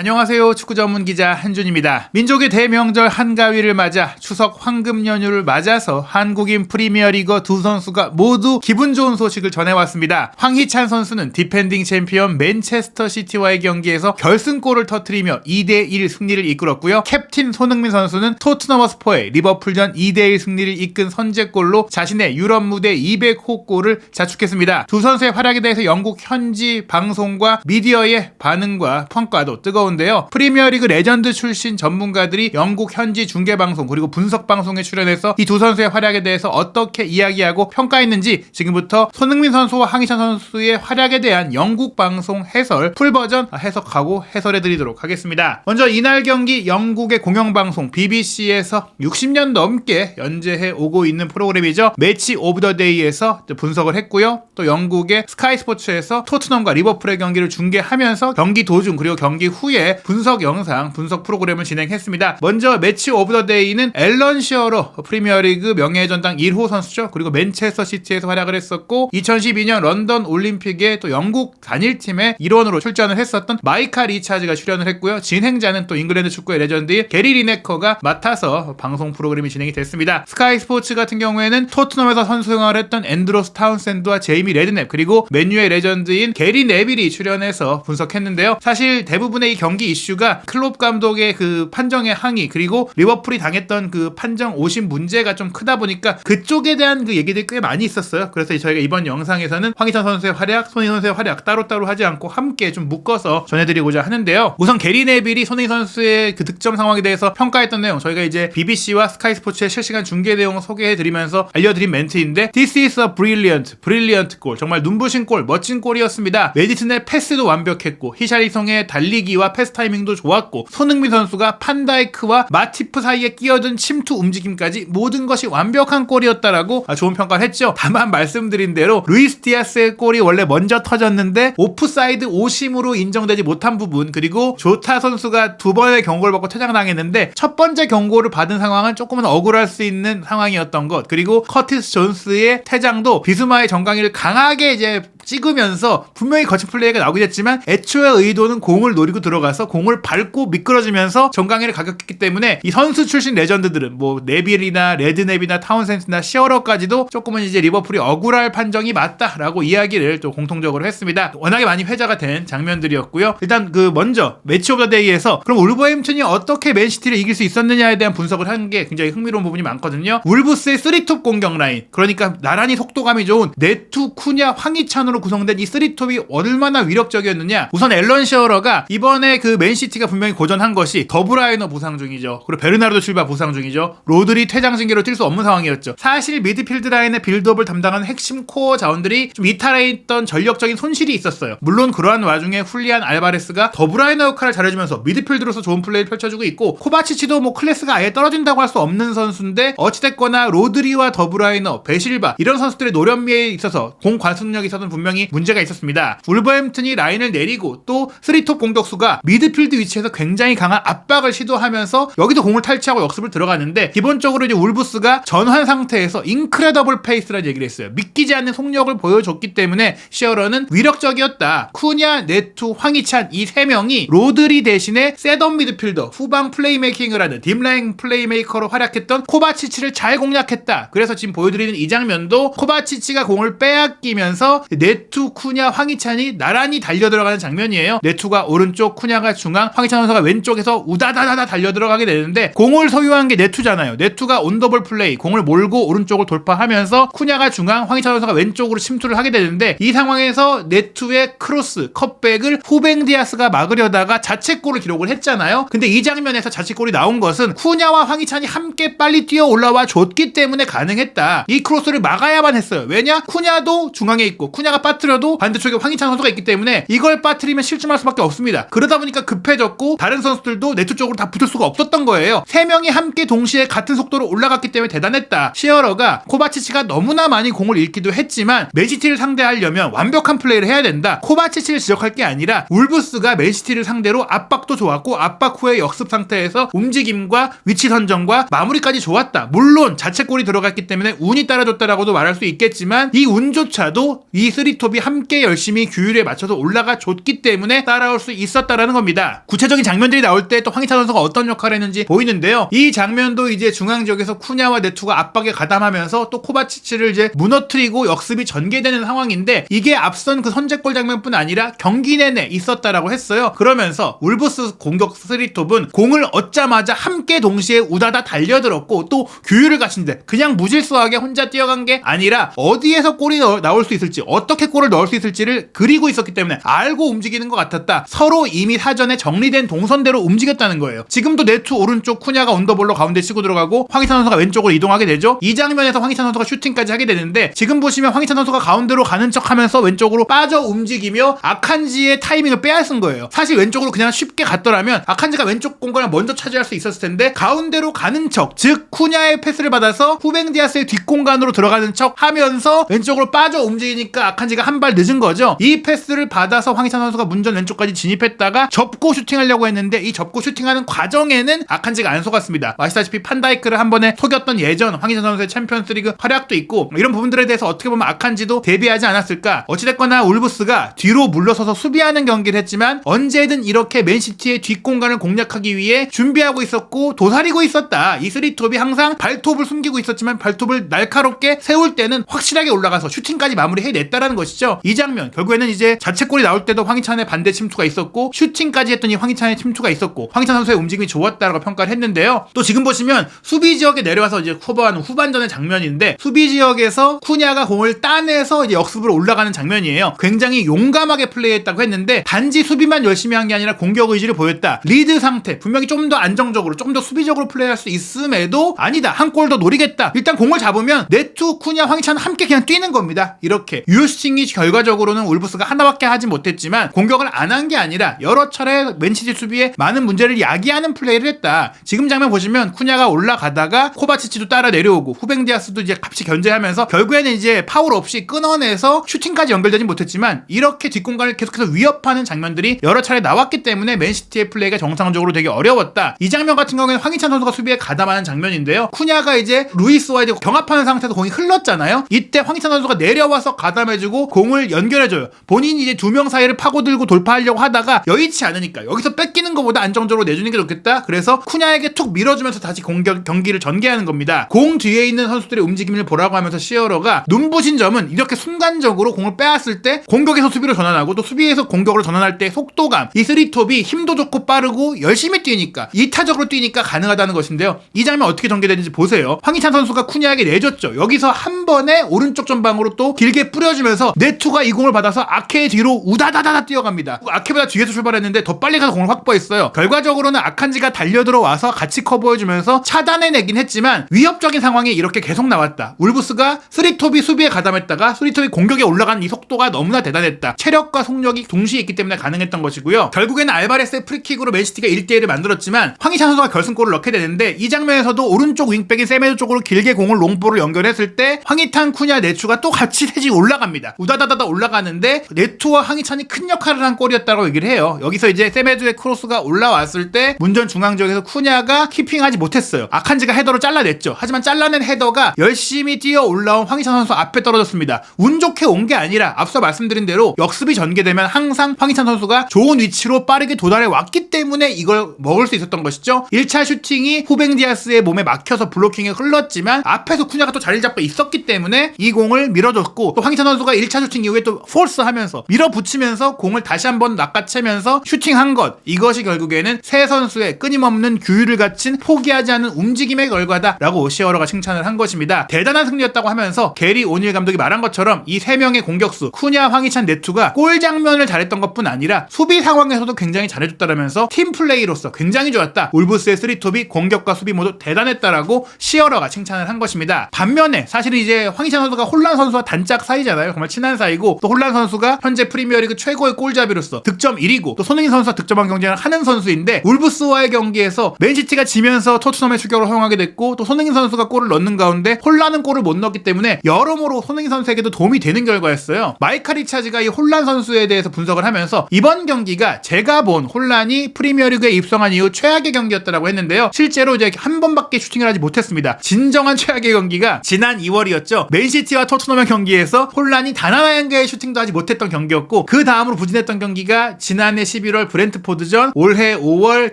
안녕하세요. 축구 전문 기자 한준입니다. 민족의 대명절 한가위를 맞아 추석 황금 연휴를 맞아서 한국인 프리미어리거 두 선수가 모두 기분 좋은 소식을 전해왔습니다. 황희찬 선수는 디펜딩 챔피언 맨체스터 시티와의 경기에서 결승골을 터뜨리며 2대1 승리를 이끌었고요. 캡틴 손흥민 선수는 토트넘 허스퍼의 리버풀전 2대1 승리를 이끈 선제골로 자신의 유럽 무대 200호 골을 자축했습니다. 두 선수의 활약에 대해서 영국 현지 방송과 미디어의 반응과 평가도 뜨거운데요. 프리미어리그 레전드 출신 전문가들이 영국 현지 중계방송 그리고 분석방송에 출연해서 이 두 선수의 활약에 대해서 어떻게 이야기하고 평가했는지 지금부터 손흥민 선수와 황희찬 선수의 활약에 대한 영국 방송 해설 풀버전 해석하고 해설해드리도록 하겠습니다. 먼저 이날 경기 영국의 공영방송 BBC에서 60년 넘게 연재해 오고 있는 프로그램이죠. 매치 오브 더 데이에서 분석을 했고요. 또 영국의 스카이 스포츠에서 토트넘과 리버풀의 경기를 중계하면서 경기 도중 그리고 경기 후에 분석 영상, 분석 프로그램을 진행했습니다. 먼저 매치 오브 더 데이는 앨런 시어러 프리미어리그 명예전당 1호 선수죠. 그리고 맨체스터 시티에서 활약을 했었고 2012년 런던 올림픽에 또 영국 단일팀의 일원으로 출전을 했었던 마이카 리차즈가 출연을 했고요. 진행자는 또 잉글랜드 축구의 레전드인 게리 리네커가 맡아서 방송 프로그램이 진행이 됐습니다. 스카이 스포츠 같은 경우에는 토트넘에서 선수 생활을 했던 앤드로스 타운샌드와 제이미 레드냅 그리고 맨유의 레전드인 게리 네빌이 출연해서 분석했는데요. 사실 대부분의 이 경기 이슈가 클롭 감독의 그 판정의 항의 그리고 리버풀이 당했던 그 판정 오심 문제가 좀 크다 보니까 그쪽에 대한 그 얘기들이 꽤 많이 있었어요. 그래서 저희가 이번 영상에서는 황희찬 선수의 활약, 손흥민 선수의 활약 따로따로 하지 않고 함께 좀 묶어서 전해드리고자 하는데요. 우선 게리 네빌이 손흥민 선수의 그 득점 상황에 대해서 평가했던 내용 저희가 이제 BBC와 스카이 스포츠의 실시간 중계 내용을 소개해드리면서 알려드린 멘트인데 This is a brilliant 골. 정말 눈부신 골, 멋진 골이었습니다. 메디슨의 패스도 완벽했고 히샬리송의 달리기와 패스 타이밍도 좋았고 손흥민 선수가 판다이크와 마티프 사이에 끼어든 침투 움직임까지 모든 것이 완벽한 골이었다라고 좋은 평가를 했죠. 다만 말씀드린 대로 루이스 디아스의 골이 원래 먼저 터졌는데 오프사이드 오심으로 인정되지 못한 부분 그리고 조타 선수가 두 번의 경고를 받고 퇴장당했는데 첫 번째 경고를 받은 상황은 조금은 억울할 수 있는 상황이었던 것 그리고 커티스 존스의 퇴장도 비스마의 정강이를 강하게 이제 찍으면서 분명히 거친 플레이가 나오긴 했지만 애초에 의도는 공을 노리고 들어가서 공을 밟고 미끄러지면서 정강이를 가격했기 때문에 이 선수 출신 레전드들은 뭐 네빌이나 레드넵이나 타운센스나 시어러까지도 조금은 이제 리버풀이 억울할 판정이 맞다라고 이야기를 또 공통적으로 했습니다. 워낙에 많이 회자가 된 장면들이었고요. 일단 그 먼저 매치 오브 더 데이에서 그럼 울버햄튼이 어떻게 맨시티를 이길 수 있었느냐에 대한 분석을 한 게 굉장히 흥미로운 부분이 많거든요. 울브스의 3톱 공격 라인 그러니까 나란히 속도감이 좋은 네투, 쿠냐, 황희찬으로 구성된 이 3톱이 얼마나 위력적이었느냐. 우선 앨런 시어러가 이번에 그 맨시티가 분명히 고전한 것이 더브라이너 부상 중이죠. 그리고 베르나르도 실바 부상 중이죠. 로드리 퇴장 징계로 뛸 수 없는 상황이었죠. 사실 미드필드 라인의 빌드업을 담당하는 핵심 코어 자원들이 좀 이탈해 있던 전력적인 손실이 있었어요. 물론 그러한 와중에 훌리안 알바레스가 더브라이너 역할을 잘해주면서 미드필드로서 좋은 플레이를 펼쳐주고 있고 코바치치도 뭐 클래스가 아예 떨어진다고 할 수 없는 선수인데 어찌됐거나 로드리와 더브라이너, 베실바 이런 선수들의 노련미에 있어서 공 관수능력에 있어서는 분명히 문제가 있었습니다. 울버햄튼이 라인을 내리고 또 3톱 공격수가 미드필드 위치에서 굉장히 강한 압박을 시도하면서 여기도 공을 탈취하고 역습을 들어가는데 기본적으로 이제 울브스가 전환 상태에서 인크레더블 페이스라는 얘기를 했어요. 믿기지 않는 속력을 보여줬기 때문에 시어러는 위력적이었다. 쿠냐, 네투, 황희찬 이 세 명이 로드리 대신에 셋업 미드필더 후방 플레이메이킹을 하는 딥라인 플레이메이커로 활약했던 코바치치를 잘 공략했다. 그래서 지금 보여드리는 이 장면도 코바치치가 공을 빼앗기면서 네투, 쿠냐, 황희찬이 나란히 달려들어가는 장면이에요. 네투가 오른쪽, 쿠냐가 중앙, 황희찬 선수가 왼쪽에서 우다다다다 달려들어가게 되는데 공을 소유한 게 네투잖아요. 네투가 온더볼 플레이, 공을 몰고 오른쪽을 돌파하면서 쿠냐가 중앙, 황희찬 선수가 왼쪽으로 침투를 하게 되는데 이 상황에서 네투의 크로스, 컵백을 후뱅 디아스가 막으려다가 자책골을 기록을 했잖아요. 근데 이 장면에서 자책골이 나온 것은 쿠냐와 황희찬이 함께 빨리 뛰어 올라와 줬기 때문에 가능했다. 이 크로스를 막아야만 했어요. 왜냐? 쿠냐도 중앙에 있고 쿠냐가 빠뜨려도 반대쪽에 황희찬 선수가 있기 때문에 이걸 빠뜨리면 실점할 수밖에 없습니다. 그러다 보니까 급해졌고 다른 선수들도 네트 쪽으로 다 붙을 수가 없었던 거예요. 세 명이 함께 동시에 같은 속도로 올라갔기 때문에 대단했다. 시어러가 코바치치가 너무나 많이 공을 잃기도 했지만 맨시티를 상대하려면 완벽한 플레이를 해야 된다. 코바치치를 지적할 게 아니라 울브스가 맨시티를 상대로 압박도 좋았고 압박 후에 역습 상태에서 움직임과 위치 선정과 마무리까지 좋았다. 물론 자책골이 들어갔기 때문에 운이 따라줬다라고도 말할 수 있겠지만 이 운조차도 이 3 쓰리톱이 함께 열심히 규율에 맞춰서 올라가 줬기 때문에 따라올 수 있었다라는 겁니다. 구체적인 장면들이 나올 때 또 황희찬 선수가 어떤 역할을 했는지 보이는데요. 이 장면도 이제 중앙 지역에서 쿠냐와 네투가 압박에 가담하면서 또 코바치치를 이제 무너뜨리고 역습이 전개되는 상황인데, 이게 앞선 그 선제골 장면뿐 아니라 경기 내내 있었다라고 했어요. 그러면서 울브스 공격 쓰리톱은 공을 얻자마자 함께 동시에 우다다 달려들었고, 또 규율을 갖춘데 그냥 무질서하게 혼자 뛰어간 게 아니라 어디에서 골이 나올 수 있을지, 어떻게 골을 넣을 수 있을지를 그리고 있었기 때문에 알고 움직이는 것 같았다. 서로 이미 사전에 정리된 동선대로 움직였다는 거예요. 지금도 네투 오른쪽, 쿠냐가 언더볼로 가운데 치고 들어가고 황희찬 선수가 왼쪽으로 이동하게 되죠. 이 장면에서 황희찬 선수가 슈팅까지 하게 되는데, 지금 보시면 황희찬 선수가 가운데로 가는 척하면서 왼쪽으로 빠져 움직이며 아칸지의 타이밍을 빼앗은 거예요. 사실 왼쪽으로 그냥 쉽게 갔더라면 아칸지가 왼쪽 공간을 먼저 차지할 수 있었을 텐데, 가운데로 가는 척, 즉 쿠냐의 패스를 받아서 후뱅 디아스의 뒷공간으로 들어가는 척 하면서 왼쪽으로 빠져 움직이니까 아칸지가 한 발 늦은 거죠. 이 패스를 받아서 황희찬 선수가 문전 왼쪽까지 진입했다가 접고 슈팅하려고 했는데, 이 접고 슈팅하는 과정에는 아칸지가 안 속았습니다. 아시다시피 판다이크를 한 번에 속였던 예전 황희찬 선수의 챔피언스리그 활약도 있고, 이런 부분들에 대해서 어떻게 보면 아칸지도 대비하지 않았을까. 어찌됐거나 울브스가 뒤로 물러서서 수비하는 경기를 했지만 언제든 이렇게 맨시티의 뒷공간을 공략하기 위해 준비하고 있었고 도사리고 있었다. 이 쓰리톱이 항상 발톱을 숨기고 있었지만 발톱을 날카롭게 세울 때는 확실하게 올라가서 슈팅까지 마무리해냈다라는 것이죠. 이 장면 결국에는 이제 자책골이 나올 때도 황희찬의 반대 침투가 있었고, 슈팅까지 했더니 황희찬의 침투가 있었고, 황희찬 선수의 움직임이 좋았다라고 평가를 했는데요. 또 지금 보시면 수비 지역에 내려와서 이제 커버하는 후반전의 장면인데, 수비 지역에서 쿠냐가 공을 따내서 이제 역습으로 올라가는 장면이에요. 굉장히 용감하게 플레이했다고 했는데, 단지 수비만 열심히 한 게 아니라 공격 의지를 보였다. 리드 상태, 분명히 좀 더 안정적으로, 좀 더 수비적으로 플레이할 수 있음에도 아니다, 한 골 더 노리겠다. 일단 공을 잡으면 네투, 쿠냐, 황희찬 함께 그냥 뛰는 겁니다. 이렇게 유효 슈팅이 결과적으로는 울브스가 하나밖에 하지 못했지만 공격을 안 한 게 아니라 여러 차례 맨시티 수비에 많은 문제를 야기하는 플레이를 했다. 지금 장면 보시면 쿠냐가 올라가다가 코바치치도 따라 내려오고 후뱅 디아스도 이제 같이 견제하면서 결국에는 이제 파울 없이 끊어내서 슈팅까지 연결되지 못했지만, 이렇게 뒷공간을 계속해서 위협하는 장면들이 여러 차례 나왔기 때문에 맨시티의 플레이가 정상적으로 되게 어려웠다. 이 장면 같은 경우에는 황희찬 선수가 수비에 가담하는 장면인데요. 쿠냐가 이제 루이스와 이제 경합하는 상태에서 공이 흘렀잖아요. 이때 황희찬 선수가 내려와서 가담해주고 공을 연결해줘요. 본인이 이제 두 명 사이를 파고들고 돌파하려고 하다가 여의치 않으니까 여기서 뺏기는 것보다 안정적으로 내주는 게 좋겠다. 그래서 쿠냐에게 툭 밀어주면서 다시 경기를 전개하는 겁니다. 공 뒤에 있는 선수들의 움직임을 보라고 하면서 시어러가 눈부신 점은, 이렇게 순간적으로 공을 빼앗을 때 공격에서 수비로 전환하고 또 수비에서 공격으로 전환할 때 속도감, 이 쓰리톱이 힘도 좋고 빠르고 열심히 뛰니까, 이타적으로 뛰니까 가능하다는 것인데요. 이 장면 어떻게 전개되는지 보세요. 황희찬 선수가 쿠냐에게 내줬죠. 여기서 한 번에 오른쪽 전방으로 또 길게 뿌려주면서 네투가 이 공을 받아서 아케의 뒤로 우다다다다 뛰어갑니다. 아케보다 뒤에서 출발했는데 더 빨리 가서 공을 확보했어요. 결과적으로는 아칸지가 달려들어와서 같이 커버해주면서 차단해내긴 했지만 위협적인 상황이 이렇게 계속 나왔다. 울브스가 쓰리톱이 수비에 가담했다가 쓰리톱이 공격에 올라가는 이 속도가 너무나 대단했다. 체력과 속력이 동시에 있기 때문에 가능했던 것이고요. 결국에는 알바레스의 프리킥으로 맨시티가 1대1을 만들었지만 황희찬 선수가 결승골을 넣게 되는데, 이 장면에서도 오른쪽 윙백인 세메도 쪽으로 길게 공을 롱볼을 연결했을 때 황희찬, 쿠냐, 네투가 또 같이 셋이 올라갑니다. 우다다다다 올라가는데 네투와 황희찬이 큰 역할을 한 골이었다고 얘기를 해요. 여기서 이제 세메도의 크로스가 올라왔을 때 문전 중앙 지역에서 쿠냐가 키핑하지 못했어요. 아칸지가 헤더로 잘라냈죠. 하지만 잘라낸 헤더가 열심히 뛰어 올라온 황희찬 선수 앞에 떨어졌습니다. 운 좋게 온 게 아니라 앞서 말씀드린 대로 역습이 전개되면 항상 황희찬 선수가 좋은 위치로 빠르게 도달해 왔기 때문에 이걸 먹을 수 있었던 것이죠. 1차 슈팅이 후뱅 디아스의 몸에 막혀서 블로킹에 흘렀지만 앞에서 쿠냐가 또 자리를 잡고 있었기 때문에 이 공을 밀어줬고, 또 황희찬 선수가 1차 슈팅 이후에 또 폴스 하면서 밀어붙이면서 공을 다시 한번 낚아채면서 슈팅한 것, 이것이 결국에는 세 선수의 끊임없는 규율을 갖춘 포기하지 않은 움직임의 결과다라고 시어러가 칭찬을 한 것입니다. 대단한 승리였다고 하면서 게리 오닐 감독이 말한 것처럼 이 세 명의 공격수 쿠냐, 황희찬, 네투가 골 장면을 잘했던 것뿐 아니라 수비 상황에서도 굉장히 잘해줬다라면서 팀 플레이로서 굉장히 좋았다. 울브스의 쓰리톱이 공격과 수비 모두 대단했다라고 시어러가 칭찬을 한 것입니다. 반면에 사실은 이제 황희찬 선수가 홀란 선수와 단짝 사이잖아요. 정말 친한 사이고, 또 홀란 선수가 현재 프리미어리그 최고의 골잡이로서 득점 1위고 또 손흥민 선수와 득점왕 경쟁을 하는 선수인데, 울브스와의 경기에서 맨시티가 지면서 토트넘의 추격을 허용하게 됐고, 또 손흥민 선수가 골을 넣는 가운데 홀란은 골을 못 넣었기 때문에 여러모로 손흥민 선수에게도 도움이 되는 결과였어요. 마이카 리차즈가 이 홀란 선수에 대해서 분석을 하면서 이번 경기가 제가 본 홀란이 프리미어리그에 입성한 이후 최악의 경기였다라고 했는데요. 실제로 이제 한 번밖에 슈팅을 하지 못했습니다. 진정한 최악의 경기가 지난 2월이었죠. 맨시티와 토트넘의 경기에서 홀란이 단 하나의 슈팅도 하지 못했던 경기였고, 그 다음으로 부진했던 경기가 지난해 11월 브렌트포드전, 올해 5월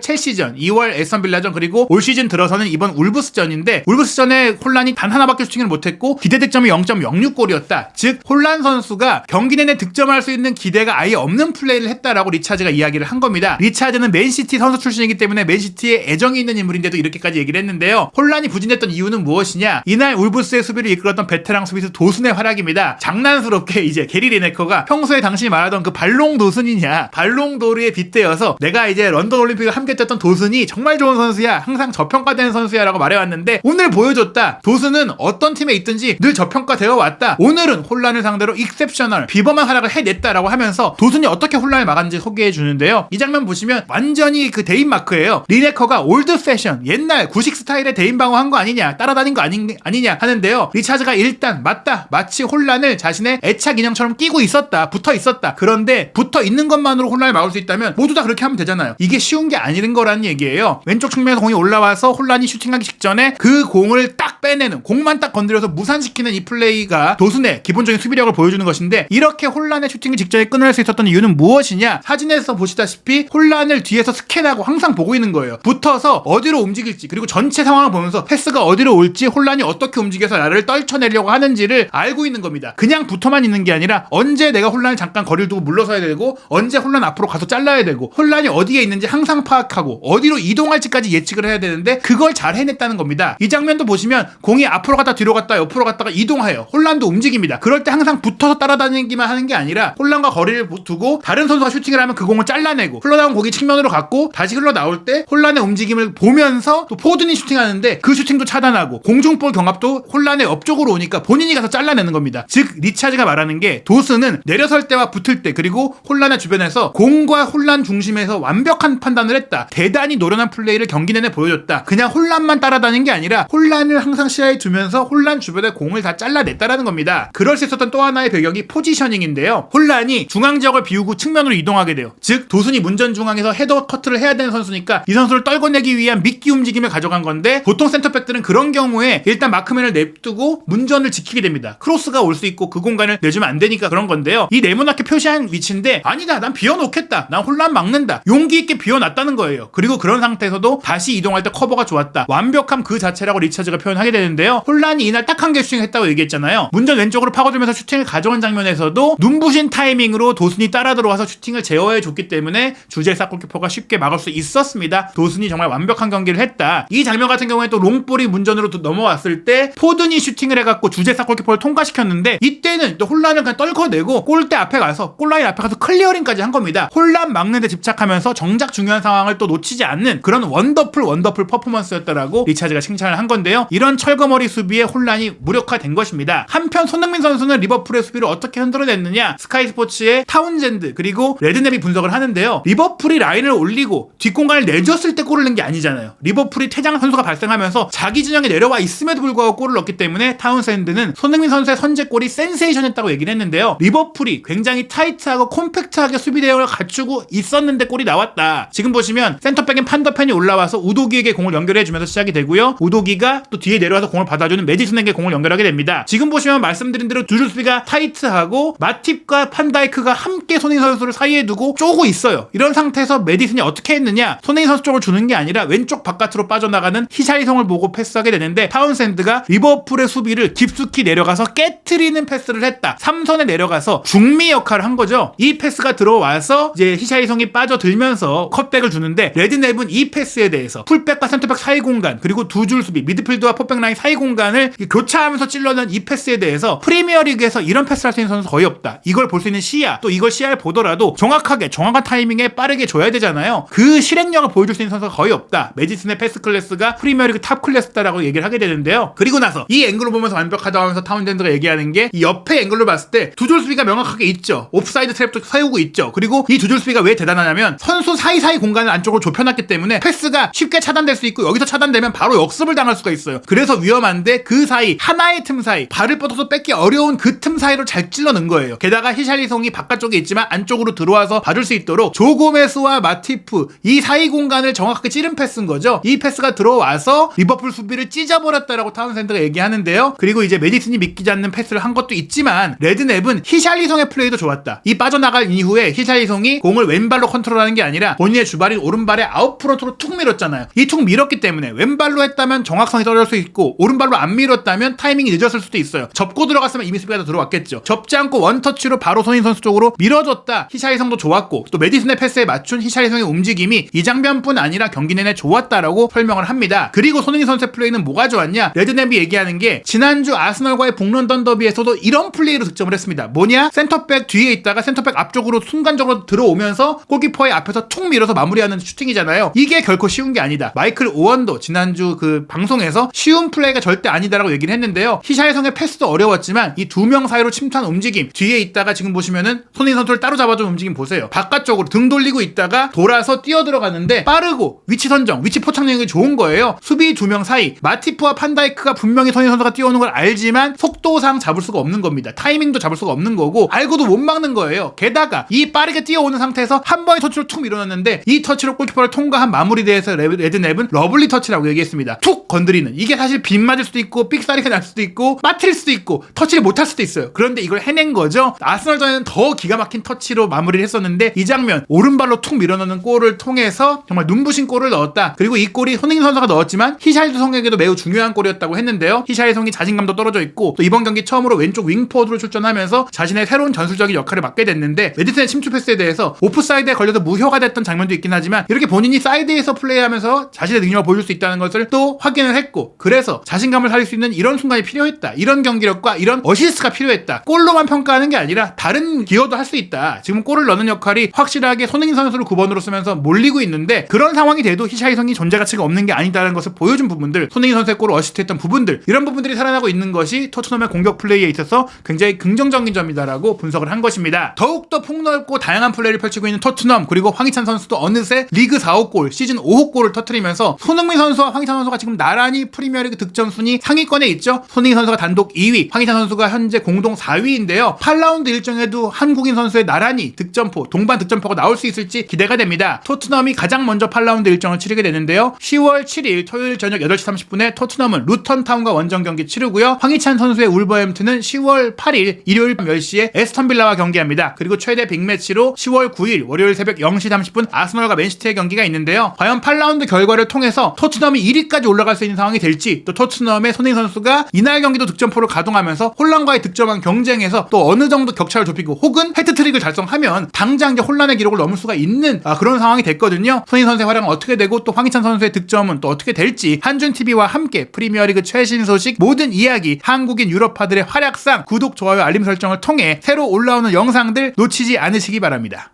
첼시전, 2월 에스턴 빌라전, 그리고 올 시즌 들어서는 이번 울브스전인데, 울브스전에 홀란이 단 하나밖에 슈팅을 못했고 기대 득점이 0.06골이었다. 즉 홀란 선수가 경기 내내 득점할 수 있는 기대가 아예 없는 플레이를 했다라고 리차즈가 이야기를 한 겁니다. 리차즈는 맨시티 선수 출신이기 때문에 맨시티에 애정이 있는 인물인데도 이렇게까지 얘기를 했는데요. 홀란이 부진했던 이유는 무엇이냐? 이날 울브스의 수비를 이끌었던 베테랑 수비수 도슨의 활약입니다. 장난스럽게 이제 게리 리네커가 평소에 당신이 말하던 그 발롱 도슨이냐, 발롱도르에 빗대어서 내가 이제 런던 올림픽을 함께 뛰었던 도슨이 정말 좋은 선수야, 항상 저평가되는 선수야 라고 말해왔는데, 오늘 보여줬다. 도슨은 어떤 팀에 있든지 늘 저평가되어 왔다. 오늘은 홀란을 상대로 익셉셔널 비범한 활약을 해냈다라고 하면서 도슨이 어떻게 홀란을 막았는지 소개해 주는데요. 이 장면 보시면 완전히 그 데인마크예요. 리네커가 올드 패션, 옛날 구식 스타일의 대인 방어한 거 아니냐, 따라다닌 거 아니냐 하는데요. 리차즈가 일단 맞다, 마치 홀란을 자신의 애착 인형처럼 끼고 있었다, 붙어 있었다. 그런데 붙어 있는 것만으로 홀란을 막을 수 있다면 모두 다 그렇게 하면 되잖아요. 이게 쉬운 게 아닌 거라는 얘기예요. 왼쪽 측면에서 공이 올라와서 홀란이 슈팅하기 직전에 그 공을 딱 빼내는, 공만 딱 건드려서 무산시키는 이 플레이가 도슨의 기본적인 수비력을 보여주는 것인데, 이렇게 홀란의 슈팅을 직전에 끊어낼 수 있었던 이유는 무엇이냐? 사진에서 보시다시피 홀란을 뒤에서 스캔하고 항상 보고 있는 거예요. 붙어서 어디로 움직일지, 그리고 전체 상황을 보면서 패스가 어디로 올지, 홀란이 어떻게 움직여서 나를 떨쳐내려고 하는지를 알고 있는 겁니다. 그냥 붙어만 있는 게 아니라 언제 내가 홀란을 잠깐 거리를 두고 물러서야 되고, 언제 홀란 앞으로 가서 잘라야 되고, 홀란이 어디에 있는지 항상 파악하고 어디로 이동할지까지 예측을 해야 되는데, 그걸 잘 해냈다는 겁니다. 이 장면도 보시면 공이 앞으로 갔다 뒤로 갔다 옆으로 갔다가 이동해요. 홀란도 움직입니다. 그럴 때 항상 붙어서 따라다니기만 하는 게 아니라 홀란과 거리를 두고 다른 선수가 슈팅을 하면 그 공을 잘라내고, 흘러나온 공이 측면으로 갔고 다시 흘러나올 때 홀란의 움직임을 보면서 또 포든이 슈팅하는데 그 슈팅도 차단하고, 공중볼 경합도 홀란의 옆쪽으로 오니까 본인이 가서 잘라내는 겁니다. 즉 리차즈가 말하는 게, 도슨은 내려설 때와 붙을 때, 그리고 홀란의 주변에서 공과 홀란 중심에서 완벽한 판단을 했다. 대단히 노련한 플레이를 경기 내내 보여줬다. 그냥 홀란만 따라다닌 게 아니라 홀란을 항상 시야에 두면서 홀란 주변의 공을 다 잘라냈다라는 겁니다. 그럴 수 있었던 또 하나의 배경이 포지셔닝인데요. 홀란이 중앙 지역을 비우고 측면으로 이동하게 돼요. 즉 도슨이 문전 중앙에서 헤더 커트를 해야 되는 선수니까 이 선수를 떨궈내기 위한 미끼 움직임을 가져간 건데, 보통 센터백들은 그런 경우에 일단 마크맨을 냅두고 문전을 지키게 됩니다. 크로스가 올 수 있고 그 공간을 내주면 안 되니까 그런 건데요. 이 네모나게 표시한 위치인데, 아니다, 난 비워놓겠다, 난 홀란 막는다, 용기 있게 비워놨다는 거예요. 그리고 그런 상태에서도 다시 이동할 때 커버가 좋았다, 완벽함 그 자체라고 리차즈가 표현하게 되는데요. 홀란이 이날 딱 한 개 슈팅했다고 얘기했잖아요. 문전 왼쪽으로 파고들면서 슈팅을 가져간 장면에서도 눈부신 타이밍으로 도슨이 따라 들어와서 슈팅을 제어해줬기 때문에 주제 싹골키퍼가 쉽게 막을 수 있었습니다. 도슨이 정말 완벽한 경기를 했다. 이 장면 같은 경우에 또 롱볼이 문전으로 넘어왔을 때 포든이 슈팅을 해갖고 주제 싹골키퍼를 통과시켰는데, 이때는 또 홀란을 그냥 떨궈내고 골대 앞에 가서, 골라인 앞에 가서 클리어링까지 한 겁니다. 홀란 막는 데 집착하면서 정작 중요한 상황을 또 놓치지 않는 그런 원더풀 퍼포먼스였다라고 리차즈가 칭찬을 한 건데요. 이런 철거머리 수비에 홀란이 무력화된 것입니다. 한편 손흥민 선수는 리버풀의 수비를 어떻게 흔들어냈느냐, 스카이 스포츠의 타운젠드 그리고 레드넵이 분석을 하는데요. 리버풀이 라인을 올리고 뒷공간을 내줬을 때 골을 넣은 게 아니잖아요. 리버풀이 퇴장 선수가 발생하면서 자기 진영에 내려와 있음에도 불구하고 골을 넣었기 때문에 타운젠드는 손흥민 선수의 선제골이 센세이션했다고 얘기를 했는데요. 리버풀이 굉장히 타이트하고 콤팩트하게 수비 대응을 갖추고 있었는데 골이 나왔다. 지금 보시면 센터백인 판더펜이 올라와서 우도기에게 공을 연결해주면서 시작이 되고요. 우도기가 또 뒤에 내려와서 공을 받아주는 메디슨에게 공을 연결하게 됩니다. 지금 보시면 말씀드린 대로 두 줄 수비가 타이트하고 마팁과 판다이크가 함께 손흥민 선수를 사이에 두고 쪼고 있어요. 이런 상태에서 메디슨이 어떻게 했느냐, 손흥민 선수 쪽을 주는 게 아니라 왼쪽 바깥으로 빠져나가는 히샬리송을 보고 패스하게 되는데, 타운샌드가 리버풀의 수비를 깊숙이 내려가서 깨트리는 패스를 했다. 3선에 내려가서 중미 역할을 한 거죠. 이 패스가 들어와서 이제 히샬리송이 빠져들면서 컷백을 주는데, 레드넵은 이 패스에 대해서 풀백과 센터백 사이 공간, 그리고 두 줄 수비 미드필드와 포백 라인 사이 공간을 교차하면서 찔러낸 이 패스에 대해서 프리미어리그에서 이런 패스를 할 수 있는 선수 거의 없다. 이걸 볼 수 있는 시야, 또 이걸 시야를 보더라도 정확하게 정확한 타이밍에 빠르게 줘야 되잖아요. 그 실행력을 보여줄 수 있는 선수가 거의 없다. 메디슨의 패스 클래스가 프리미어리그 탑 클래스다라고 얘기를 하게 되는데요. 그리고 나서 이 앵글로 보면서 완벽하다고 하면서 타운젠드가 얘기하는 게, 이 옆에 앵글로 봤을 때 두 줄 수비가 명확하게 있죠. 옵사이드 트랩도 세우고 있죠. 그리고 이 두 줄 수비가 왜 대단하냐면, 선수 사이사이 공간을 안쪽으로 좁혀놨기 때문에 패스가 쉽게 차단될 수 있고, 여기서 차단되면 바로 역습을 당할 수가 있어요. 그래서 위험한데, 그 사이 하나의 틈 사이, 발을 뻗어서 뺏기 어려운 그 틈 사이로 잘 찔러 넣은 거예요. 게다가 히샬리송이 바깥쪽에 있지만 안쪽으로 들어와서 봐줄 수 있도록 조고메스와 마티프 이 사이 공간을 정확하게 찌른 패스인 거죠. 이 패스가 들어와서 리버풀 수비를 찢어버렸다라고 타운샌드가 얘기하는데요. 그리고 이제 메디슨이 믿기지 않는 패스를 한 것도 있지만, 하지만 레드냅은 히샬리송의 플레이도 좋았다. 이 빠져나갈 이후에 히샬리송이 공을 왼발로 컨트롤하는 게 아니라 본인의 주발인 오른발에 아웃프런트로 툭 밀었잖아요. 이 툭 밀었기 때문에 왼발로 했다면 정확성이 떨어질 수 있고 오른발로 안 밀었다면 타이밍이 늦었을 수도 있어요. 접고 들어갔으면 이미 수비가 더 들어왔겠죠. 접지 않고 원터치로 바로 손흥민 선수 쪽으로 밀어줬다. 히샬리송도 좋았고 또 메디슨의 패스에 맞춘 히샬리송의 움직임이 이 장면뿐 아니라 경기 내내 좋았다라고 설명을 합니다. 그리고 손흥민 선수의 플레이는 뭐가 좋았냐? 레드냅이 얘기하는 게 지난주 아스널과의 북런던 더비에서도 이런 플레이로 득점을 했습니다. 뭐냐? 센터백 뒤에 있다가 센터백 앞쪽으로 순간적으로 들어오면서 골키퍼의 앞에서 툭 밀어서 마무리하는 슈팅이잖아요. 이게 결코 쉬운 게 아니다. 마이클 오원도 지난주 그 방송에서 쉬운 플레이가 절대 아니다라고 얘기를 했는데요. 히샬리송의 패스도 어려웠지만 이 두 명 사이로 침투한 움직임, 뒤에 있다가 지금 보시면은 손흥민 선수를 따로 잡아준 움직임 보세요. 바깥쪽으로 등 돌리고 있다가 돌아서 뛰어 들어갔는데 빠르고 위치 선정, 위치 포착력이 좋은 거예요. 수비 두 명 사이, 마티프와 판다이크가 분명히 손흥민 선수가 뛰어오는 걸 알지만 속도상 잡을 수가 없는 겁니다. 타이밍도 잡을 수가 없는 거고 알고도 못 막는 거예요. 게다가 이 빠르게 뛰어오는 상태에서 한 번의 터치로 툭 밀어넣는데 이 터치로 골키퍼를 통과한 마무리대에서 레드냅은 러블리 터치라고 얘기했습니다. 툭 건드리는, 이게 사실 빗 맞을 수도 있고 삑사리가 날 수도 있고 빠트릴 수도 있고 터치를 못할 수도 있어요. 그런데 이걸 해낸 거죠. 아스널전에는 더 기가 막힌 터치로 마무리를 했었는데 이 장면 오른발로 툭 밀어넣는 골을 통해서 정말 눈부신 골을 넣었다. 그리고 이 골이 손흥민 선수가 넣었지만 히샬리송에게도 매우 중요한 골이었다고 했는데요. 히샬리송이 자신감도 떨어져 있고 또 이번 경기 처음으로 왼쪽 윙포워드로 출전하면서 자신의 새로운 전술적인 역할을 맡게 됐는데 메디슨의 침투 패스에 대해서 오프사이드에 걸려서 무효가 됐던 장면도 있긴 하지만 이렇게 본인이 사이드에서 플레이하면서 자신의 능력을 보여줄 수 있다는 것을 또 확인을 했고 그래서 자신감을 살릴 수 있는 이런 순간이 필요했다. 이런 경기력과 이런 어시스트가 필요했다. 골로만 평가하는 게 아니라 다른 기여도 할 수 있다. 지금 골을 넣는 역할이 확실하게 손흥민 선수를 9번으로 쓰면서 몰리고 있는데 그런 상황이 돼도 히샬리송이 존재 가치가 없는 게 아니다라는 것을 보여준 부분들, 손흥민 선수의 골을 어시스트했던 부분들, 이런 부분들이 살아나고 있는 것이 토트넘의 공격 플레이에 있어서 굉장히 긍정적인 점이다라고 분석을 한 것입니다. 더욱더 폭넓고 다양한 플레이를 펼치고 있는 토트넘, 그리고 황희찬 선수도 어느새 리그 4호 골, 시즌 5호 골을 터뜨리면서 손흥민 선수와 황희찬 선수가 지금 나란히 프리미어리그 득점 순위 상위권에 있죠. 손흥민 선수가 단독 2위, 황희찬 선수가 현재 공동 4위인데요. 8라운드 일정에도 한국인 선수의 나란히 득점포, 동반 득점포가 나올 수 있을지 기대가 됩니다. 토트넘이 가장 먼저 8라운드 일정을 치르게 되는데요. 10월 7일 토요일 저녁 8시 30분에 토트넘은 루턴타운과 원정 경기 치르고요. 황희찬 선수의 울버햄튼은 10월 8일 일요일 밤 10시에 에스턴빌라와 경기합니다. 그리고 최대 빅매치로 10월 9일 월요일 새벽 0시 30분 아스널과 맨시티의 경기가 있는데요. 과연 8라운드 결과를 통해서 토트넘이 1위까지 올라갈 수 있는 상황이 될지, 또 토트넘의 손흥민 선수가 이날 경기도 득점포를 가동하면서 혼란과의 득점왕 경쟁에서 또 어느 정도 격차를 좁히고 혹은 해트트릭을 달성하면 당장 이제 혼란의 기록을 넘을 수가 있는 그런 상황이 됐거든요. 손흥민 선수의 활약은 어떻게 되고 또 황희찬 선수의 득점은 또 어떻게 될지 한준TV와 함께 프리미어리그 최신 소식, 모든 이야기, 한국인 유럽파들의 활약상 구독, 좋아요, 알림 설정을 통해 새로 올라오는 영상들 놓치지 않으시기 바랍니다.